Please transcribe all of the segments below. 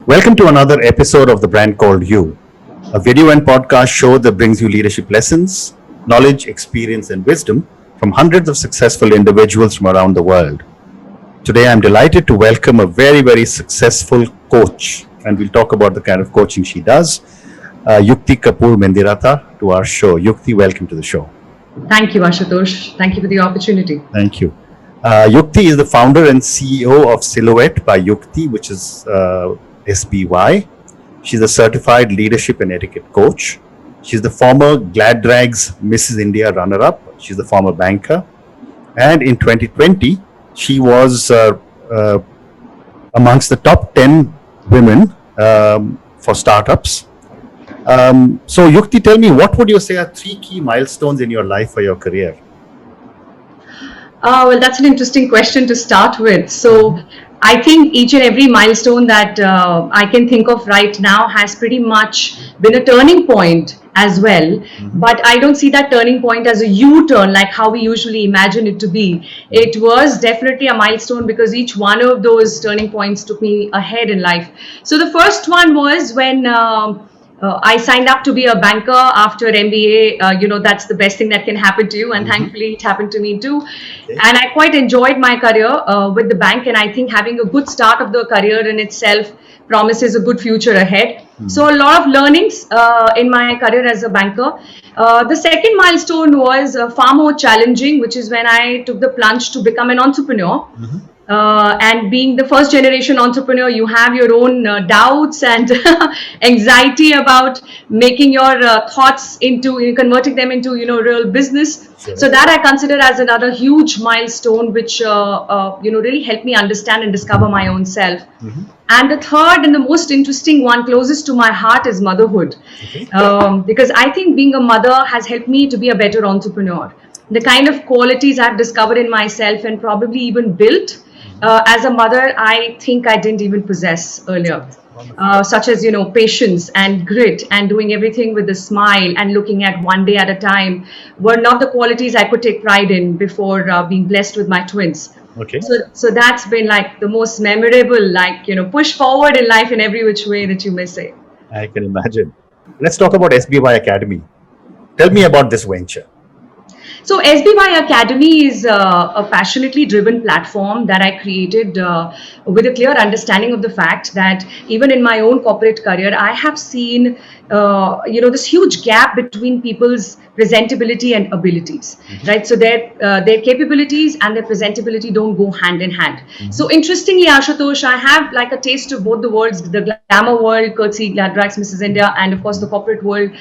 Welcome to another episode of The Brand Called You, a video and podcast show that brings you leadership lessons, knowledge, experience, and wisdom from hundreds of successful individuals from around the world. Today, I'm delighted to welcome a very successful coach, and we'll talk about the kind of coaching she does, Yukti Kapoor Mehandiratta, to our show. Yukti, welcome to the show. Thank you, Ashutosh. Thank you for the opportunity. Thank you. Yukti is the founder and CEO of Silhouette by Yukti, which is SBY. She's a certified leadership and etiquette coach. She's the former Glad Drags Mrs. India runner-up. She's the former banker. And in 2020, she was amongst the top 10 women for startups. So Yukti, tell me, what would you say are 3 key milestones in your life or your career? Well, that's an interesting question to start with. So I think each and every milestone that I can think of right now has pretty much been a turning point as well. Mm-hmm. But I don't see that turning point as a U-turn like how we usually imagine it to be. It was definitely a milestone because each one of those turning points took me ahead in life. So the first one was when I signed up to be a banker after MBA. That's the best thing that can happen to you. And thankfully, it happened to me too. Okay. And I quite enjoyed my career with the bank. And I think having a good start of the career in itself promises a good future ahead. So a lot of learnings in my career as a banker. The second milestone was far more challenging, which is when I took the plunge to become an entrepreneur. And being the first generation entrepreneur, you have your own doubts and anxiety about making your thoughts into converting them into real business. Sure. So that I consider as another huge milestone, which really helped me understand and discover my own self. And the third and the most interesting one, closest to my heart, is motherhood. Okay. Because I think being a mother has helped me to be a better entrepreneur. The kind of qualities I've discovered in myself and probably even built as a mother, I think I didn't even possess earlier. Such as, patience and grit and doing everything with a smile and looking at one day at a time were not the qualities I could take pride in before being blessed with my twins. Okay. So that's been like the most memorable, push forward in life in every which way that you may say. I can imagine. Let's talk about SBY Academy. Tell me about this venture. So SBY Academy is a passionately driven platform that I created with a clear understanding of the fact that even in my own corporate career, I have seen, this huge gap between people's presentability and abilities, right? So their capabilities and their presentability don't go hand in hand. So interestingly, Ashutosh, I have like a taste of both the worlds, the glamour world, courtesy Glad Drags Mrs. India, and of course the corporate world,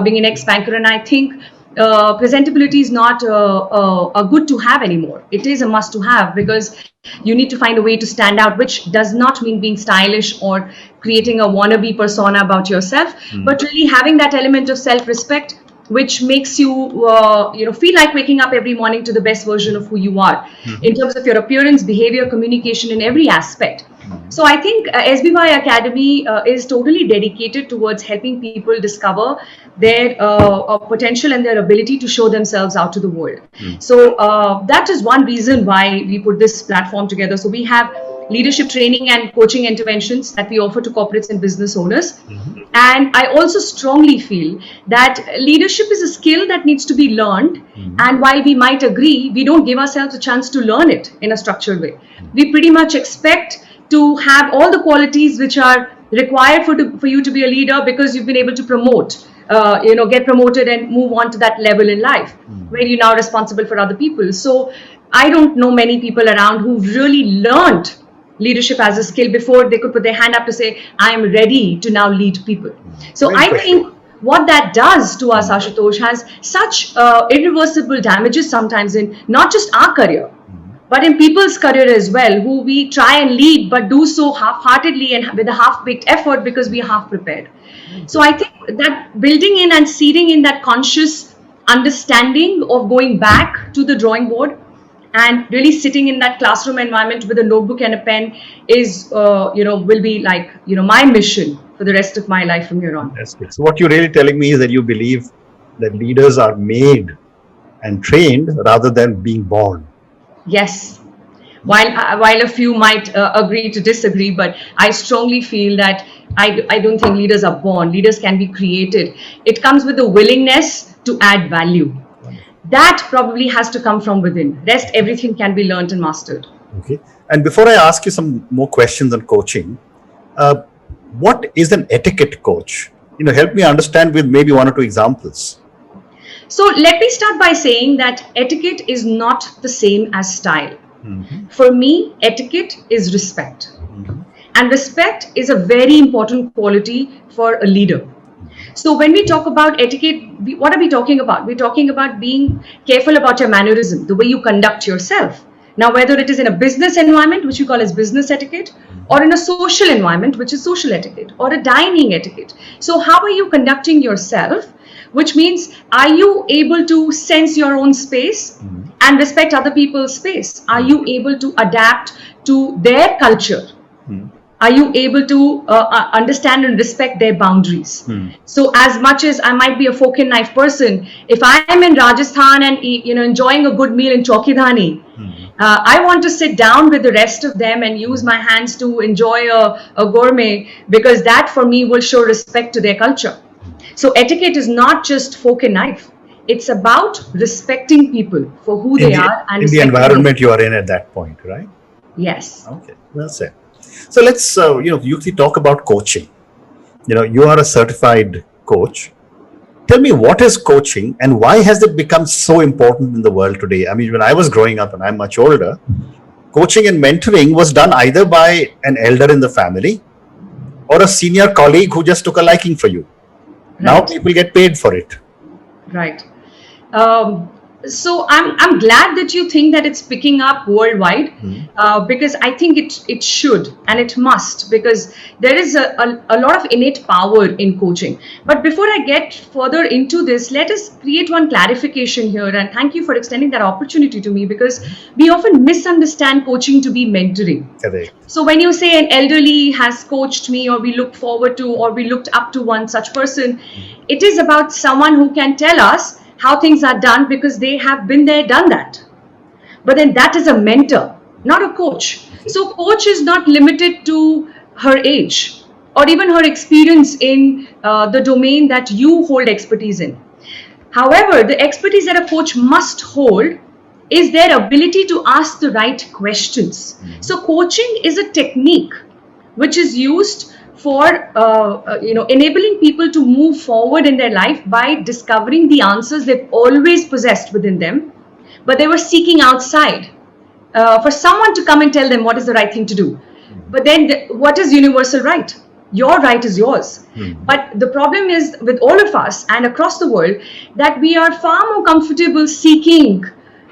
being an ex-banker. And I think presentability is not a good to have anymore. It is a must to have because you need to find a way to stand out, which does not mean being stylish or creating a wannabe persona about yourself, but really having that element of self-respect, which makes you, feel like waking up every morning to the best version of who you are in terms of your appearance, behavior, communication, in every aspect. So I think SBY Academy is totally dedicated towards helping people discover their potential and their ability to show themselves out to the world. So that is one reason why we put this platform together. So we have leadership training and coaching interventions that we offer to corporates and business owners. And I also strongly feel that leadership is a skill that needs to be learned. And while we might agree, we don't give ourselves a chance to learn it in a structured way. We pretty much expect to have all the qualities which are required for you to be a leader because you've been able to promote, get promoted and move on to that level in life where you're now responsible for other people. So I don't know many people around who've really learned leadership as a skill before they could put their hand up to say, I am ready to now lead people. So I think what that does to us, Ashutosh, has such irreversible damages sometimes in not just our career, but in people's career as well, who we try and lead, but do so half-heartedly and with a half-baked effort because we are half-prepared. So I think that building in and seeding in that conscious understanding of going back to the drawing board and really sitting in that classroom environment with a notebook and a pen is, will be like, my mission for the rest of my life from here on. That's good. So what you're really telling me is that you believe that leaders are made and trained rather than being born. Yes. While a few might agree to disagree, but I strongly feel that I don't think leaders are born. Leaders can be created. It comes with the willingness to add value. That probably has to come from within. Rest, everything can be learned and mastered. Okay. And before I ask you some more questions on coaching, uh, what is an etiquette coach? Help me understand with maybe one or two examples. So let me start by saying that etiquette is not the same as style. Mm-hmm. For me, etiquette is respect. Mm-hmm. And respect is a very important quality for a leader. So when we talk about etiquette, what are we talking about? We're talking about being careful about your mannerism, the way you conduct yourself. Now, whether it is in a business environment, which we call as business etiquette, or in a social environment, which is social etiquette, or a dining etiquette. So how are you conducting yourself? Which means, are you able to sense your own space and respect other people's space? Are you able to adapt to their culture? Are you able to understand and respect their boundaries? So as much as I might be a fork and knife person, if I am in Rajasthan and enjoying a good meal in Chowkidhani, I want to sit down with the rest of them and use my hands to enjoy a gourmet, because that for me will show respect to their culture. So etiquette is not just fork and knife. It's about respecting people for who they are and in the environment you are in at that point, right? Yes. Okay, well said. So let's, Yukti, talk about coaching. You are a certified coach. Tell me, what is coaching and why has it become so important in the world today? I mean, when I was growing up, and I'm much older, coaching and mentoring was done either by an elder in the family or a senior colleague who just took a liking for you. Now Right. people get paid for it. Right. So I'm glad that you think that it's picking up worldwide, because I think it should and it must, because there is a lot of innate power in coaching. But before I get further into this, let us create one clarification here, and thank you for extending that opportunity to me, because we often misunderstand coaching to be mentoring. Correct. So when you say an elderly has coached me, or we looked forward to, or we looked up to one such person, it is about someone who can tell us how things are done because they have been there, done that. But then that is a mentor, not a coach. So coach is not limited to her age or even her experience in the domain that you hold expertise in. However, the expertise that a coach must hold is their ability to ask the right questions. So coaching is a technique which is used for enabling people to move forward in their life by discovering the answers they've always possessed within them, but they were seeking outside for someone to come and tell them what is the right thing to do. But then what is universal right? Your right is yours. But the problem is with all of us and across the world that we are far more comfortable seeking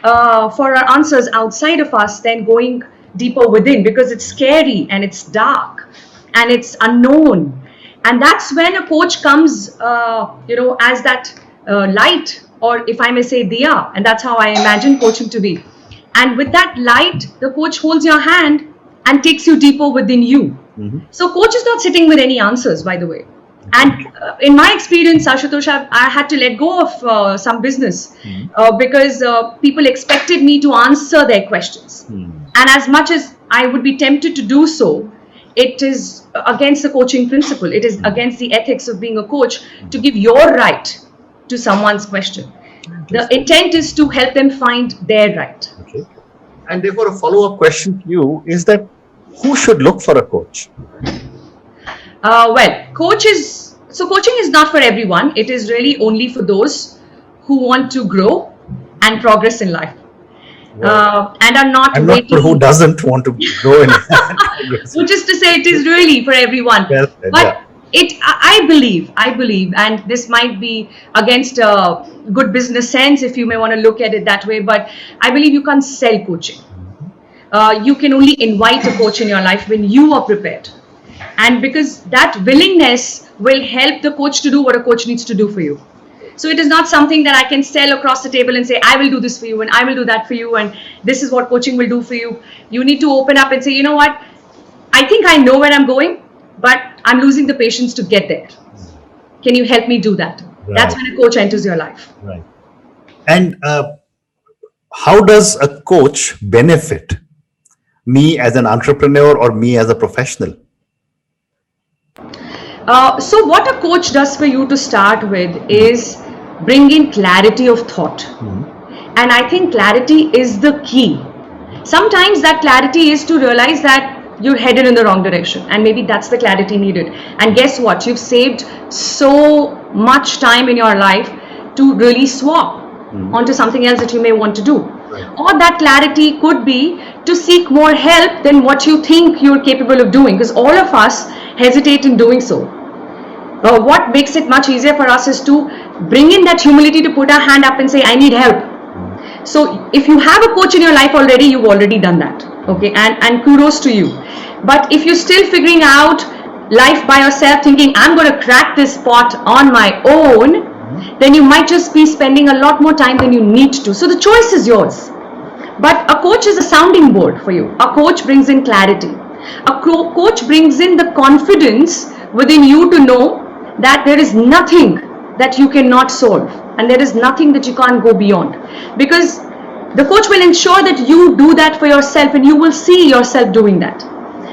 for our answers outside of us than going deeper within, because it's scary and it's dark and it's unknown. And that's when a coach comes, as that light, or if I may say, diya. And that's how I imagine coaching to be. And with that light, the coach holds your hand and takes you deeper within you. So coach is not sitting with any answers, by the way. And in my experience, Ashutosh, I had to let go of some business because people expected me to answer their questions. And as much as I would be tempted to do so, it is against the coaching principle. It is against the ethics of being a coach to give your right to someone's question. The intent is to help them find their right. Okay. And therefore, a follow-up question to you is that who should look for a coach? Coaching is not for everyone. It is really only for those who want to grow and progress in life. And are not I'm waiting. not sure who doesn't want to grow in. Which is to say, it is really for everyone. Well, But I believe, and this might be against good business sense if you may want to look at it that way, but I believe you can't sell coaching. You can only invite a coach in your life when you are prepared. And because that willingness will help the coach to do what a coach needs to do for you. So it is not something that I can sell across the table and say, I will do this for you and I will do that for you and this is what coaching will do for you. You need to open up and say, you know what, I think I know where I'm going, but I'm losing the patience to get there. Can you help me do that? Right. That's when a coach enters your life. Right. And how does a coach benefit me as an entrepreneur or me as a professional? So what a coach does for you to start with is bring in clarity of thought. And I think clarity is the key. Sometimes that clarity is to realize that you're headed in the wrong direction, and maybe that's the clarity needed. And guess what? You've saved so much time in your life to really swap onto something else that you may want to do. Or that clarity could be to seek more help than what you think you're capable of doing, because all of us hesitate in doing so. What makes it much easier for us is to bring in that humility to put our hand up and say, I need help. So if you have a coach in your life already, you've already done that. Okay, and kudos to you. But if you're still figuring out life by yourself, thinking, I'm going to crack this pot on my own, then you might just be spending a lot more time than you need to. So the choice is yours. But a coach is a sounding board for you. A coach brings in clarity. A coach brings in the confidence within you to know that there is nothing that you cannot solve, and there is nothing that you can't go beyond, because the coach will ensure that you do that for yourself, and you will see yourself doing that.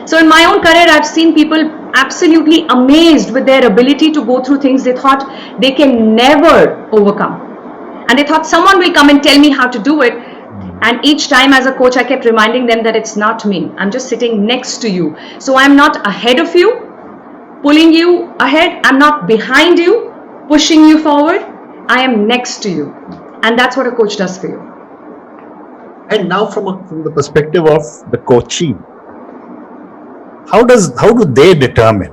So in my own career, I've seen people absolutely amazed with their ability to go through things they thought they can never overcome, and they thought someone will come and tell me how to do it. And each time as a coach, I kept reminding them that it's not me. I'm just sitting next to you. So I'm not ahead of you, pulling you ahead. I'm not behind you, pushing you forward. I am next to you. And that's what a coach does for you. And now from the perspective of the coachee, how do they determine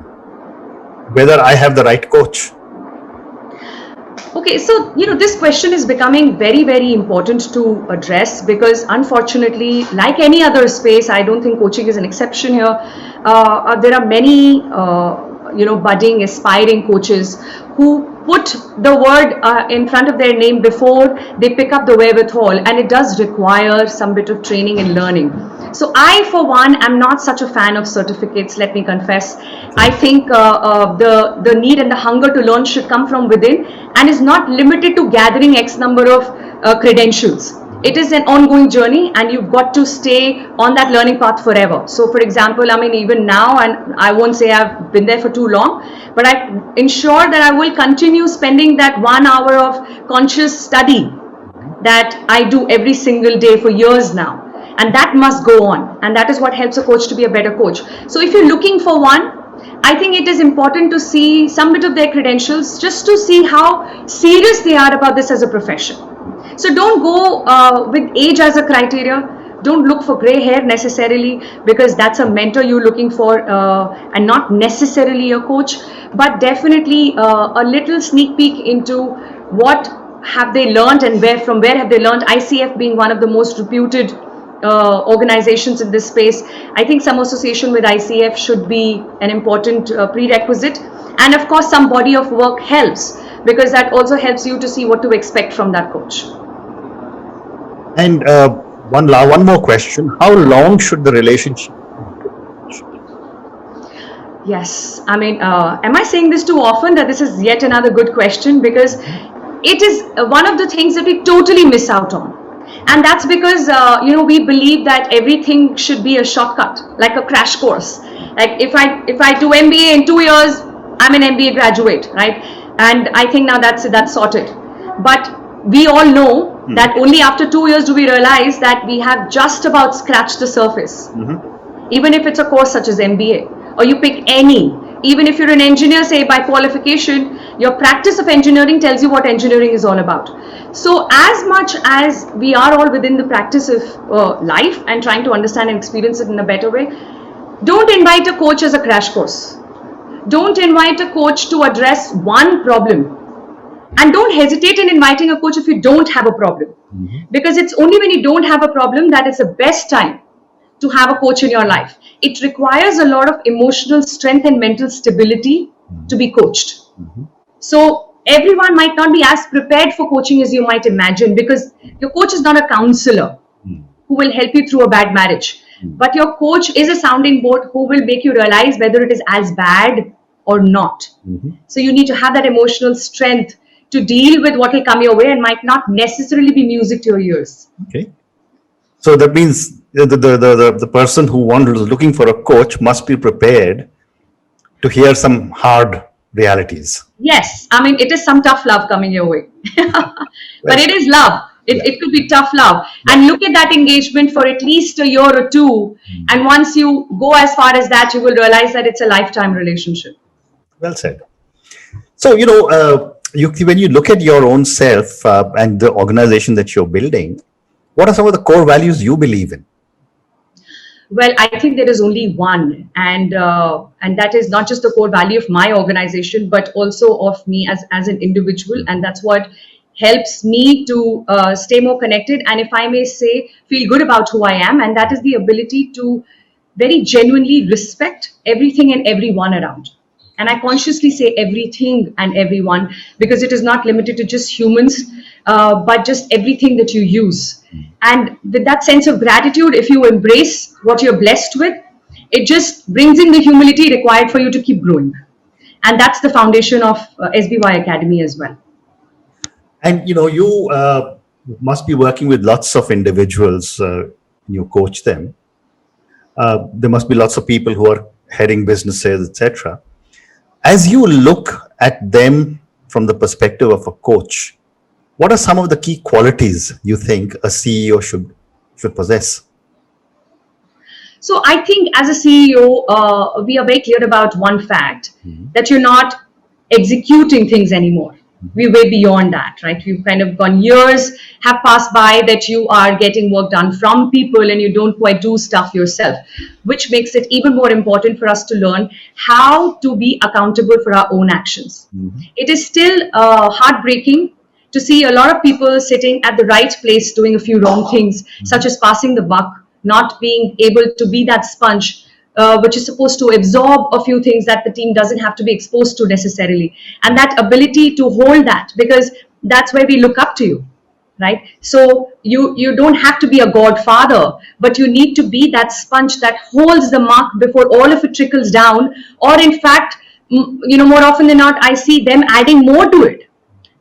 whether I have the right coach? Okay, so this question is becoming very, very important to address, because unfortunately, like any other space, I don't think coaching is an exception here. There are many budding, aspiring coaches who put the word in front of their name before they pick up the wherewithal, and it does require some bit of training and learning. So I, for one, am not such a fan of certificates, let me confess. I think the need and the hunger to learn should come from within, and is not limited to gathering X number of credentials. It is an ongoing journey, and you've got to stay on that learning path forever. So for example, even now, and I won't say I've been there for too long, but I ensure that I will continue spending that 1 hour of conscious study that I do every single day for years now. And that must go on. And that is what helps a coach to be a better coach. So if you're looking for one, I think it is important to see some bit of their credentials, just to see how serious they are about this as a profession. So don't go with age as a criteria. Don't look for gray hair necessarily, because that's a mentor you're looking for, and not necessarily a coach. But definitely a little sneak peek into what have they learned, and from where have they learned. ICF being one of the most reputed organizations in this space, I think some association with ICF should be an important prerequisite. And of course, some body of work helps, because that also helps you to see what to expect from that coach. And one more question: how long should the relationship? Yes, am I saying this too often that this is yet another good question, because it is one of the things that we totally miss out on. And that's because we believe that everything should be a shortcut, like a crash course. Like if I do MBA in 2 years, I'm an MBA graduate, right? And I think now that's sorted. But we all know that only after 2 years do we realize that we have just about scratched the surface. Even if it's a course such as MBA, or you pick any, even if you're an engineer, say by qualification, your practice of engineering tells you what engineering is all about. So as much as we are all within the practice of life and trying to understand and experience it in a better way, don't invite a coach as a crash course. Don't invite a coach to address one problem. And don't hesitate in inviting a coach if you don't have a problem. Because it's only when you don't have a problem that it's the best time to have a coach in your life. It requires a lot of emotional strength and mental stability to be coached. So everyone might not be as prepared for coaching as you might imagine, because your coach is not a counselor who will help you through a bad marriage. But your coach is a sounding board who will make you realize whether it is as bad or not. So you need to have that emotional strength to deal with what will come your way and might not necessarily be music to your ears. Okay. So that means the person who is looking for a coach must be prepared to hear some hard realities. Yes, I mean, it is some tough love coming your way. But Well, it is love. yeah, It could be tough love. yeah. And look at that engagement for at least a year or two. And once you go as far as that, you will realize that it's a lifetime relationship. Well said. So, Yukti, when you look at your own self and the organization that you're building, what are some of the core values you believe in? Well, I think there is only one, and that is not just the core value of my organization, but also of me as an individual, and that's what helps me to stay more connected, and if I may say, feel good about who I am, and that is the ability to very genuinely respect everything and everyone around. And I consciously say everything and everyone because it is not limited to just humans, but just everything that you use. And with that sense of gratitude, if you embrace what you're blessed with, it just brings in the humility required for you to keep growing. And that's the foundation of SBY Academy as well. And you must be working with lots of individuals. You coach them. There must be lots of people who are heading businesses, etc. As you look at them from the perspective of a coach, what are some of the key qualities you think a CEO should possess? So I think as a CEO, we are very clear about one fact that you're not executing things anymore. We're way beyond that, right? We've kind of gone years have passed by that you are getting work done from people and you don't quite do stuff yourself, which makes it even more important for us to learn how to be accountable for our own actions. It is still heartbreaking to see a lot of people sitting at the right place doing a few wrong things, such as passing the buck, not being able to be that sponge which is supposed to absorb a few things that the team doesn't have to be exposed to necessarily. And that ability to hold that, because that's where we look up to you, right? So you don't have to be a godfather, but you need to be that sponge that holds the mark before all of it trickles down. Or in fact, more often than not, I see them adding more to it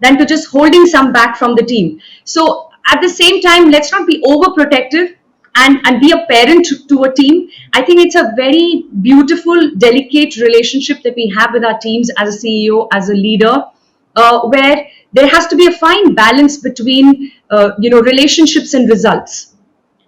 than to just holding some back from the team. So at the same time, let's not be overprotective and be a parent to a team. I think it's a very beautiful, delicate relationship that we have with our teams as a CEO, as a leader, where there has to be a fine balance between relationships and results,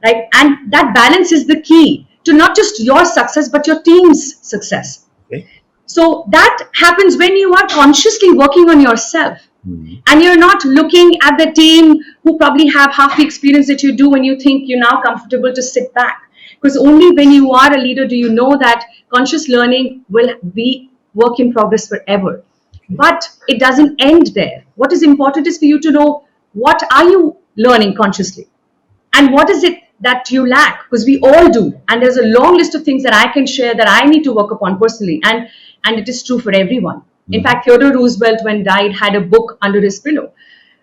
right? And that balance is the key to not just your success but your team's success. Okay. So that happens when you are consciously working on yourself. And you're not looking at the team who probably have half the experience that you do when you think you're now comfortable to sit back. Because only when you are a leader do you know that conscious learning will be work in progress forever. But it doesn't end there. What is important is for you to know what are you learning consciously and what is it that you lack, because we all do, and there's a long list of things that I can share that I need to work upon personally, and it is true for everyone. In fact, Theodore Roosevelt, when died, had a book under his pillow.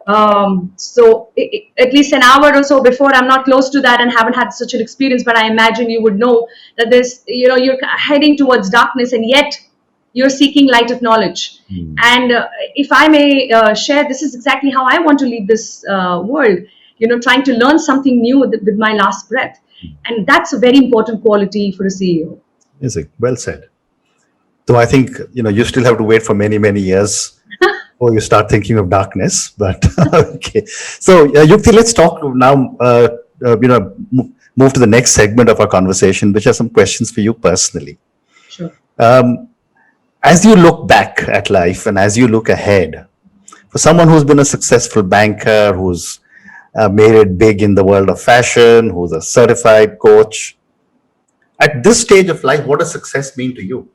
At least an hour or so before, I'm not close to that and haven't had such an experience, but I imagine you would know that you're heading towards darkness and yet you're seeking light of knowledge. And if I may share, this is exactly how I want to lead this world, trying to learn something new with my last breath. And that's a very important quality for a CEO. Is it? Well said. So I think, you still have to wait for many, many years before you start thinking of darkness. But okay. So Yukti, let's talk now, move to the next segment of our conversation, which are some questions for you personally. Sure. As you look back at life and as you look ahead, for someone who's been a successful banker, who's made it big in the world of fashion, who's a certified coach, at this stage of life, what does success mean to you?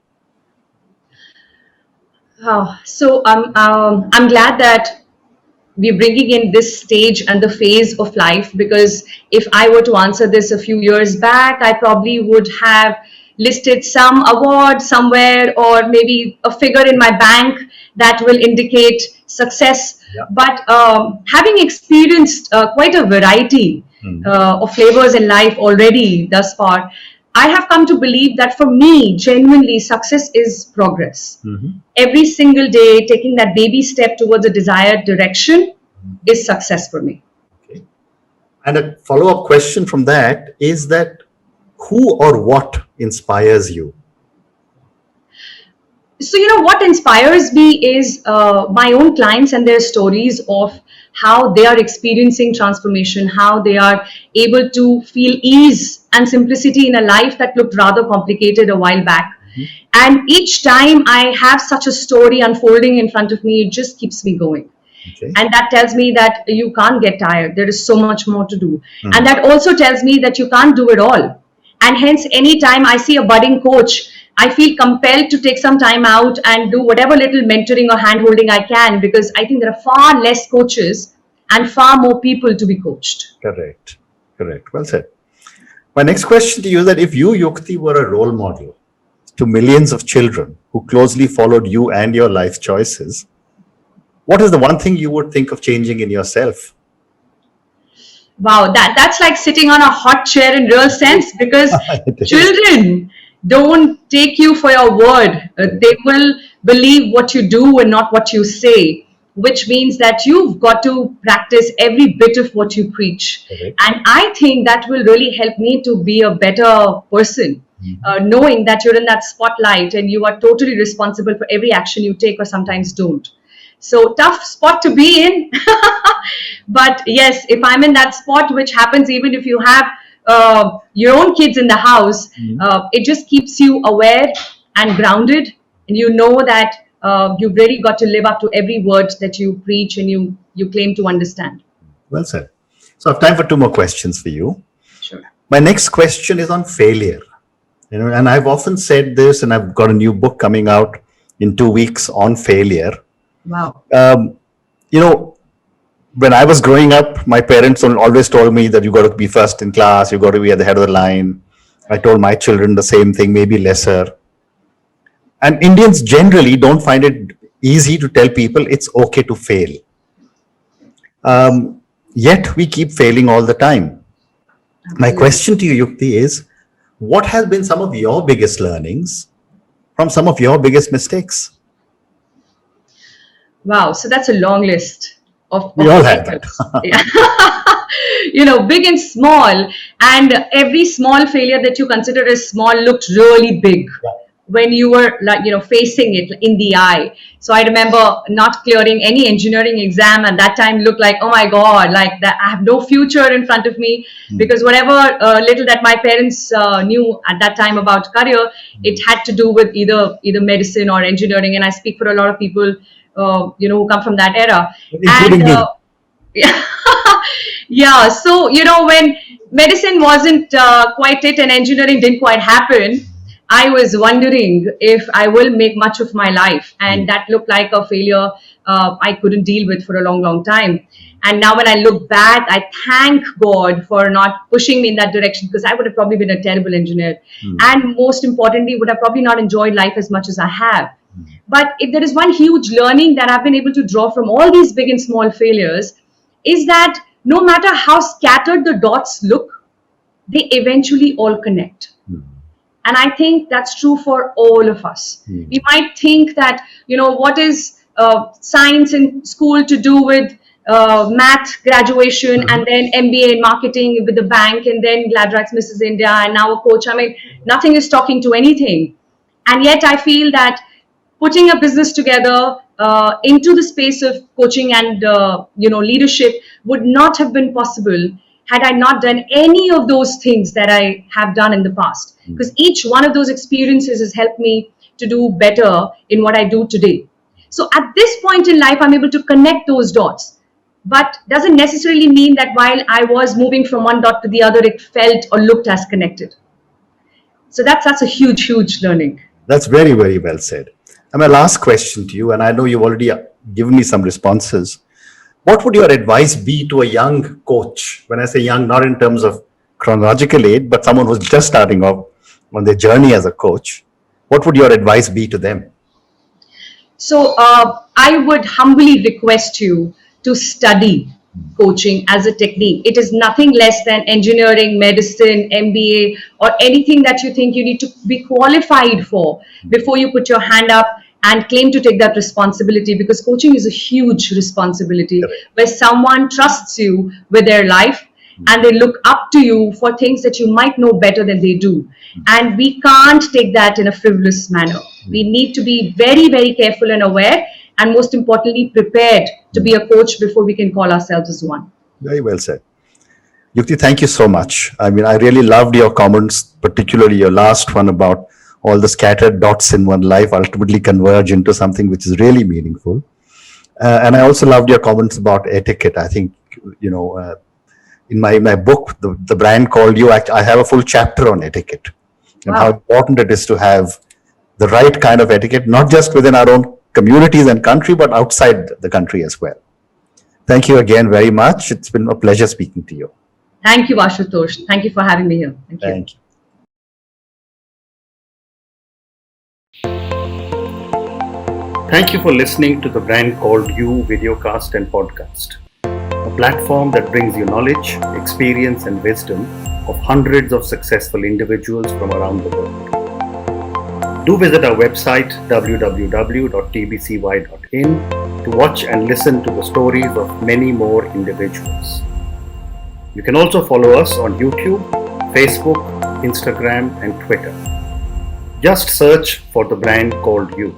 So I'm glad that we're bringing in this stage and the phase of life, because if I were to answer this a few years back, I probably would have listed some award somewhere or maybe a figure in my bank that will indicate success. Yeah. But having experienced quite a variety of flavors in life already thus far, I have come to believe that for me, genuinely, success is progress. Every single day, taking that baby step towards a desired direction is success for me. Okay. And a follow-up question from that is that who or what inspires you? So, what inspires me is my own clients and their stories of how they are experiencing transformation, how they are able to feel ease and simplicity in a life that looked rather complicated a while back. And each time I have such a story unfolding in front of me, it just keeps me going. Okay. And that tells me that you can't get tired. There is so much more to do. And that also tells me that you can't do it all. And hence, anytime I see a budding coach, I feel compelled to take some time out and do whatever little mentoring or hand holding I can, because I think there are far less coaches and far more people to be coached. Correct. Correct. Well said. My next question to you is that if you, Yukti, were a role model to millions of children who closely followed you and your life choices, what is the one thing you would think of changing in yourself? Wow, that's like sitting on a hot chair in real sense, because children don't take you for your word. They will believe what you do and not what you say, which means that you've got to practice every bit of what you preach. Correct. And I think that will really help me to be a better person, knowing that you're in that spotlight and you are totally responsible for every action you take or sometimes don't. So tough spot to be in. But yes, if I'm in that spot, which happens even if you have your own kids in the house, it just keeps you aware and grounded. And you know that you've really got to live up to every word that you preach and you claim to understand. Well said. So I have time for two more questions for you. Sure. My next question is on failure. And I've often said this, and I've got a new book coming out in 2 weeks on failure. Wow. When I was growing up, my parents always told me that you got to be first in class, you got to be at the head of the line. I told my children the same thing, maybe lesser. And Indians generally don't find it easy to tell people it's okay to fail. Yet we keep failing all the time. My question to you, Yukti, is what has been some of your biggest learnings from some of your biggest mistakes? Wow. So that's a long list of We all have that. Big and small. And every small failure that you consider as small looked really big when you were facing it in the eye. So I remember not clearing any engineering exam at that time looked like, oh my God, like that I have no future in front of me, because whatever little that my parents knew at that time about career, it had to do with either medicine or engineering. And I speak for a lot of people who come from that era. Including me. Yeah. So, when medicine wasn't quite it and engineering didn't quite happen, I was wondering if I will make much of my life. And that looked like a failure I couldn't deal with for a long, long time. And now when I look back, I thank God for not pushing me in that direction, because I would have probably been a terrible engineer. And most importantly, would have probably not enjoyed life as much as I have. But if there is one huge learning that I've been able to draw from all these big and small failures, is that no matter how scattered the dots look, they eventually all connect. And I think that's true for all of us. We might think that, what is science in school to do with math graduation, and then MBA in marketing with the bank, and then Gladrax Mrs. India, and now a coach. I mean, nothing is talking to anything. And yet I feel that putting a business together into the space of coaching and leadership would not have been possible had I not done any of those things that I have done in the past. Because each one of those experiences has helped me to do better in what I do today. So at this point in life, I'm able to connect those dots. But doesn't necessarily mean that while I was moving from one dot to the other, it felt or looked as connected. So that's a huge, huge learning. That's very, very well said. And my last question to you, and I know you've already given me some responses. What would your advice be to a young coach? When I say young, not in terms of chronological age, but someone who's just starting off on their journey as a coach. What would your advice be to them? So I would humbly request you to study coaching as a technique. It is nothing less than engineering, medicine, MBA, or anything that you think you need to be qualified for before you put your hand up and claim to take that responsibility, because coaching is a huge responsibility where someone trusts you with their life and they look up to you for things that you might know better than they do. And we can't take that in a frivolous manner. We need to be very, very careful and aware, and most importantly, prepared to be a coach before we can call ourselves as one. Very well said. Yukti, thank you so much. I mean, I really loved your comments, particularly your last one about all the scattered dots in one life ultimately converge into something which is really meaningful. And I also loved your comments about etiquette. I think, in my book, the brand called you, I have a full chapter on etiquette and how important it is to have the right kind of etiquette, not just within our own communities and country, but outside the country as well. Thank you again very much. It's been a pleasure speaking to you. Thank you, Ashutosh. Thank you for having me here. Thank you. Thank you. Thank you for listening to the Brand Called You videocast and podcast, a platform that brings you knowledge, experience, and wisdom of hundreds of successful individuals from around the world. Do visit our website www.tbcy.in to watch and listen to the stories of many more individuals. You can also follow us on YouTube, Facebook, Instagram, and Twitter. Just search for the Brand Called You.